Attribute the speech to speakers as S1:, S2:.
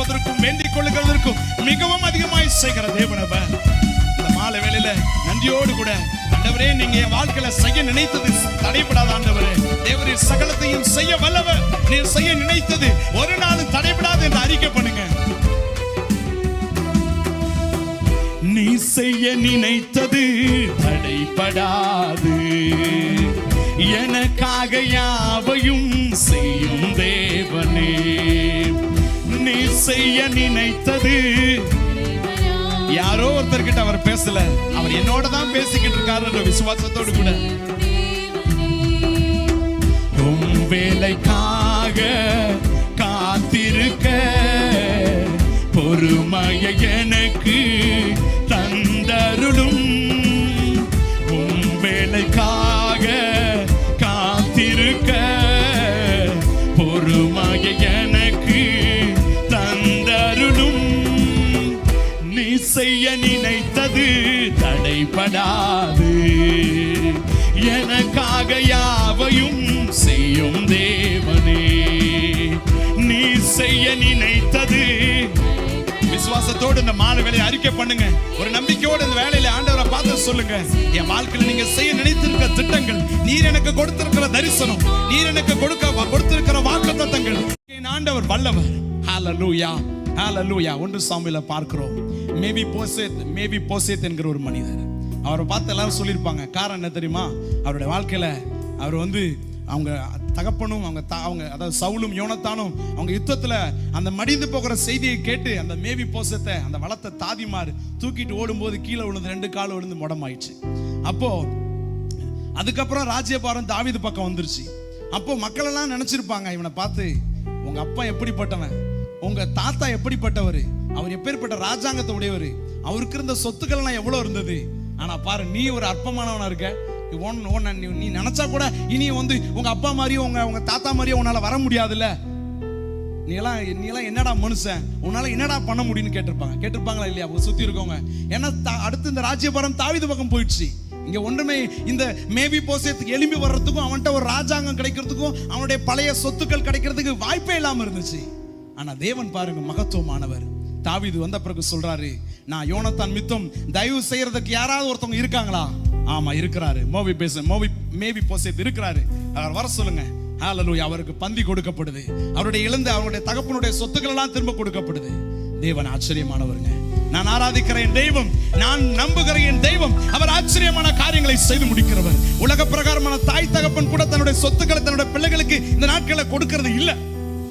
S1: கேட்பதற்கும் வேண்டிக் கொள்ளுகிறதற்கும் மிகவும் அதிகமாய் செய்கிற தேவனவர். இந்த மாலை வேளையில நன்றியோடு கூட ஆண்டவரே, நீங்க என் வாழ்க்கையில செய்ய நினைத்தது தடைபடாத ஆண்டவரே, தேவரீர் சகலத்தையும் செய்ய வல்லவர். நீர் செய்ய நினைத்தது ஒரு நாளும் தடைபடாது என்று அறிக்கை பண்ணுங்க. நீ செய்ய நினைத்தது தடைபடாது, எனக்காக யாவையும் செய்யும் தேவனே. நீ செய்ய நினைத்தது, யாரோ ஒருத்தர்கிட்ட அவர் பேசல, அவர் என்னோட தான் பேசிக்கிட்டு இருக்காரு விசுவாசத்தோடு கூட. உம் வேலைக்காக காத்திருக்க பொறுமையை எனக்கு தந்தருளும். உம் வேலைக்காக காத்திருக்க பொறுமையை எனக்கு தந்தருளும். நீ செய்ய நினைத்தது தடைபடாது, எனக்காக யாவையும் செய்யும் தேவனே. நீ செய்ய நினைத்தது, விசுவாசத்தோடு இந்த மாலை வேலையை அறிக்கை பண்ணுங்க. ஒரு நம்பிக்கையோடு இந்த வேலையில ஆண்டவரை பார்த்து சொல்லுங்க, என் வாழ்க்கையில் நீங்க செய்ய நினைத்திருக்கிற திட்டங்கள், நீர் எனக்கு கொடுத்திருக்கிற தரிசனம், நீர் எனக்கு கொடுத்திருக்கிற வாக்குத்தத்தங்கள், என் ஆண்டவர் வல்லவர். ஹல்லேலூயா, ஹல்லேலூயா. 1 சாமுவேல பார்க்கிறோம். மேவி போசேத் என்கிற ஒரு மனிதர், அவரை பார்த்து எல்லாரும் சொல்லியிருப்பாங்க. காரணம் என்ன தெரியுமா? அவருடைய வாழ்க்கையில அவர் அவங்க தகப்பனும் அவங்க அதாவது சவுலும் யோனத்தானும் அவங்க யுத்தத்துல அந்த மடிந்து போகிற செய்தியை கேட்டு அந்த மேவி போசத்தை, அந்த வளர்த்த தாதிமார் தூக்கிட்டு ஓடும்போது கீழே விழுந்து 2 கால் விழுந்து முடமாயிடுச்சு. அப்போ அதுக்கப்புறம் ராஜ்யபாரம் தாவீது பக்கம் வந்துருச்சு. அப்போ மக்கள் எல்லாம் நினைச்சிருப்பாங்க, இவனை பார்த்து, உங்க அப்பா எப்படிப்பட்டவன், உங்க தாத்தா எப்படிப்பட்டவர், அவர் எப்பேற்பட்ட ராஜாங்கத்தை உடையவர், அவருக்கு இருந்த சொத்துக்கள்லாம் எவ்வளவு இருந்தது. ஆனா பாரு, நீ ஒரு அற்பமானவனா இருக்க. நீ நினைச்சா கூட இனி உங்க அப்பா மாதிரியோ உங்க தாத்தா மாதிரியோ உன்னால வர முடியாதுல்ல. நீ எல்லாம் என்னடா மனுஷன், உன்னால என்னடா பண்ண முடியும்னு கேட்டிருப்பாங்களா இல்லையா சுத்தி இருக்கவங்க? ஏன்னா அடுத்து இந்த ராஜ்யபாரம் தாவீது பக்கம் போயிடுச்சு. இங்க ஒன்றுமே, இந்த மேவி போசேத்துக்கு எழும்பி வர்றதுக்கும் அவன்கிட்ட ஒரு ராஜாங்கம் கிடைக்கிறதுக்கும் அவனுடைய பழைய சொத்துக்கள் கிடைக்கிறதுக்கு வாய்ப்பே இல்லாம இருந்துச்சு. ஆனா தேவன் பாருங்க மகத்துவமானவர். தாவீது வந்த பிறகு சொல்றாரு, நான் யோனத்தான் மித்தம் தயவு செய்யறதுக்கு யாராவது ஒருத்தவங்க இருக்காங்களா? ஆமா இருக்கிறாரு, மேவி போசேத் இருக்கிறாரு, அவர் வர சொல்லுங்க. ஹல்லேலூயா. அவருக்கு பந்தி கொடுக்கப்படுது, அவருடைய அவருடைய தகப்பனுடைய சொத்துக்கள் எல்லாம் திரும்ப கொடுக்கப்படுது. தேவன் ஆச்சரியமானவருங்க. நான் ஆராதிக்கிற என் தெய்வம், நான் நம்புகிற என் தெய்வம், அவர் ஆச்சரியமான காரியங்களை செய்து முடிக்கிறவர். உலக பிரகாரமான தாய் தகப்பன் கூட தன்னுடைய சொத்துக்களை தன்னுடைய பிள்ளைகளுக்கு இந்த நாட்களை கொடுக்கிறது இல்லை.